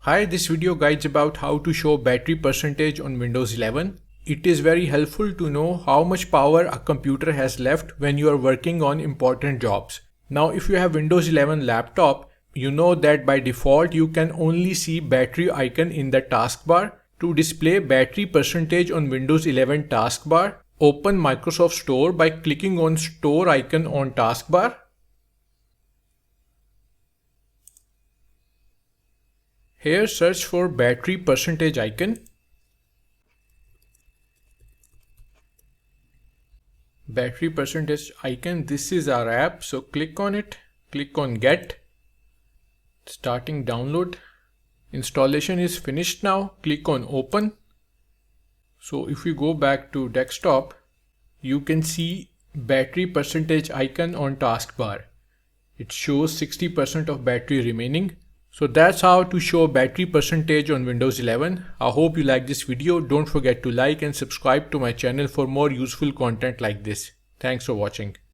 Hi, this video guides about how to show battery percentage on Windows 11. It is very helpful to know how much power a computer has left when you are working on important jobs. Now, if you have Windows 11 laptop, you know that by default you can only see battery icon in the taskbar. To display battery percentage on Windows 11 taskbar, open Microsoft Store by clicking on Store icon on taskbar. Here search for battery percentage icon. Battery percentage icon, this is our app, so click on it, click on get. Starting download. Installation is finished now, click on open. So if we go back to desktop, you can see battery percentage icon on taskbar. It shows 60% of battery remaining. So that's how to show battery percentage on Windows 11. I hope you like this video. Don't forget to like and subscribe to my channel for more useful content like this. Thanks for watching.